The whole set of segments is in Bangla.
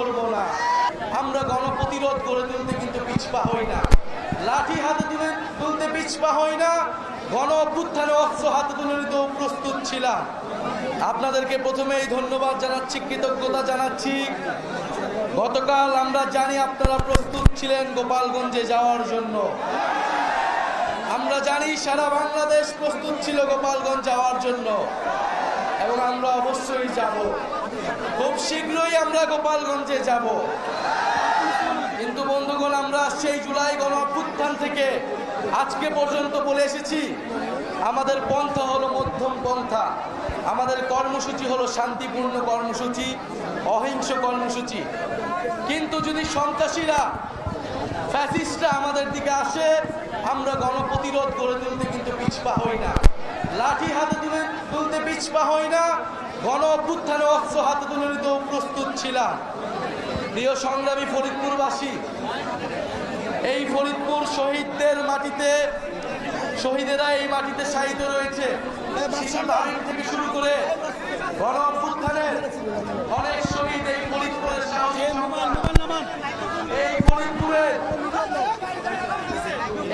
করব না। আমরা গণপ্রতিরোধ গড়ে তুলতে কিন্তু পিছপা হই না, লাঠি হাতে তুলতে পিছপা হই না, গণ অভ্যুত্থানে অস্ত্র হাতে তুলে নিতেও প্রস্তুত ছিলাম। আপনাদেরকে প্রথমেই ধন্যবাদ জানাচ্ছি, কৃতজ্ঞতা জানাচ্ছি। গতকাল আমরা জানি আপনারা প্রস্তুত ছিলেন গোপালগঞ্জে যাওয়ার জন্য। আমরা জানি সারা বাংলাদেশ প্রস্তুত ছিল গোপালগঞ্জ যাওয়ার জন্য, এবং আমরা অবশ্যই যাব। খুব শীঘ্রই আমরা গোপালগঞ্জে যাব। কিন্তু বন্ধুগণ, আমরা সেই জুলাই গণ অভ্যুত্থান থেকে আজকে পর্যন্ত বলে এসেছি, আমাদের পন্থা হলো মধ্যম পন্থা, আমাদের কর্মসূচি হলো শান্তিপূর্ণ কর্মসূচি, অহিংস কর্মসূচি। কিন্তু যদি সন্ত্রাসীরা, ফ্যাসিস্টরা আমাদের দিকে আসে, আমরা গণপ্রতিরোধ গড়ে তুলতে কিন্তু পিছপা হই না, লাঠি হাতে তুলতে পিছপা হই না, গণ অভ্যুত্থানে অস্ত্র হাতে তুলে নিতেও প্রস্তুত ছিলাম। প্রিয় সংগ্রামী ফরিদপুরবাসী, এই ফরিদপুর শহীদদের মাটিতে, শহীদেরা এই মাটিতে শায়িত রয়েছে। থেকে শুরু করে গণ অভ্যুত্থানের অনেক শহীদ এই ফরিদপুরের সাহসী,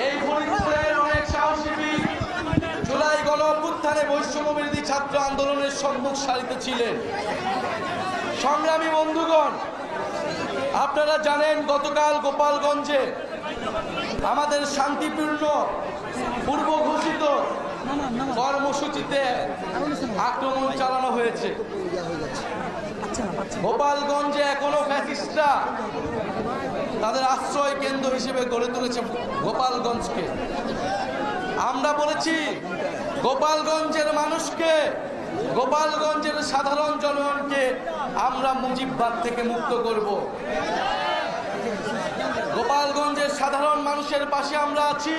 এই ফরিদপুরের অনেক সাহসী বীর জুলাই গণ অভ্যুত্থানে বৈষম্য বিরোধী ছাত্র আন্দোলনের সম্মুখ সারিতে ছিলেন। সংগ্রামী বন্ধুগণ, আপনারা জানেন গতকাল গোপালগঞ্জে আমাদের শান্তিপূর্ণ পূর্ব ঘোষিত কর্মসূচিতে আক্রমণ চালানো হয়েছে। গোপালগঞ্জে এখনো ফ্যাসিস্টরা তাদের আশ্রয় কেন্দ্র হিসেবে গড়ে তুলেছে গোপালগঞ্জকে। আমরা বলেছি গোপালগঞ্জের মানুষকে, গোপালগঞ্জের সাধারণ জনগণকে আমরা মুজিববাদ থেকে মুক্ত করব। গোপালগঞ্জের সাধারণ মানুষের পাশে আমরা আছি।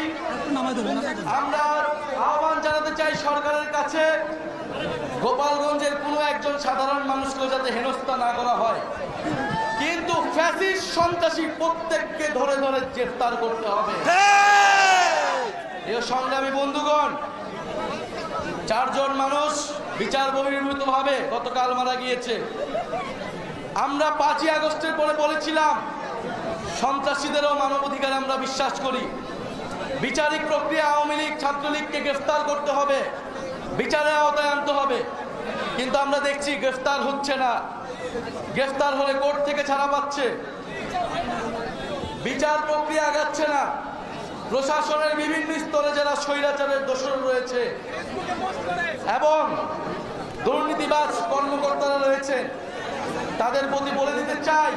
আমরা আহ্বান জানাতে চাই সরকারের কাছে, গোপালগঞ্জের কোনো একজন সাধারণ মানুষকেও যাতে হেনস্থা না করা হয়, কিন্তু ফ্যাসিস্ট সন্ত্রাসী প্রত্যেককে ধরে ধরে গ্রেফতার করতে হবে। এই সংগ্রামী বন্ধুগণ, 4 জন মানুষ বিচার বহির্ভূত ভাবে গতকাল মারা গিয়েছে। আমরা 5ই আগস্টের পরে বলেছিলাম সন্ত্রাসীদেরও মানবাধিকারে আমরা বিশ্বাস করি। বিচারিক প্রক্রিয়া আওয়ামী লীগ, ছাত্রলীগকে গ্রেফতার করতে হবে, বিচারের আওতায় আনতে হবে। কিন্তু আমরা দেখছি গ্রেফতার হচ্ছে না, গ্রেফতার হলে কোর্ট থেকে ছাড়া পাচ্ছে, বিচার প্রক্রিয়া আগাচ্ছে না। প্রশাসনের বিভিন্ন স্তরে যারা স্বৈরাচারের দোষর রয়েছে এবং দুর্নীতিবাজ কর্মকর্তারা রয়েছেন, তাদের প্রতি বলে দিতে চাই,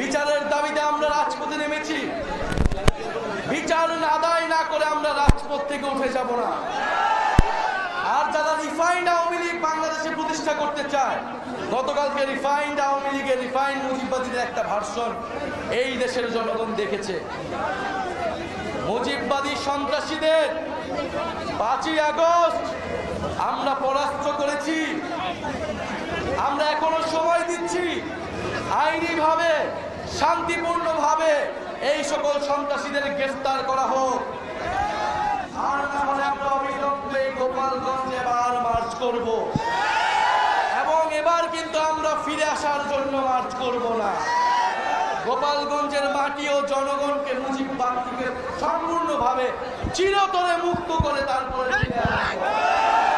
বিচারের দাবিতে আমরা রাজপথে নেমেছি। বিচার আদায় না করে আমরা রাজপথ থেকে উঠে যাব না। আর যারা রিফাইন্ড আওয়ামী লীগ বাংলাদেশে প্রতিষ্ঠা করতে চায়, গতকালকে রিফাইন্ড আওয়ামী লীগের, রিফাইন্ড মুজিববাদীদের একটা ভার্সন এই দেশের জনগণ দেখেছে। মুজিববাদী সন্ত্রাসীদের 5ই আগস্ট আমরা পরাস্ত করেছি। আমরা এখনো সময় দিচ্ছি, আইনিভাবে, শান্তিপূর্ণভাবে এই সকল সন্ত্রাসীদের গ্রেফতার করা হোক। আর না হলে আমরা অবিলম্বে গোপালগঞ্জে এবার মার্চ করব, এবং এবার কিন্তু আমরা ফিরে আসার জন্য মার্চ করব না। গোপালগঞ্জের মাটি ও জনগণকে মুজিববাদ থেকে সম্পূর্ণভাবে চিরতরে মুক্ত করে তারপরে ফিরে আসবো।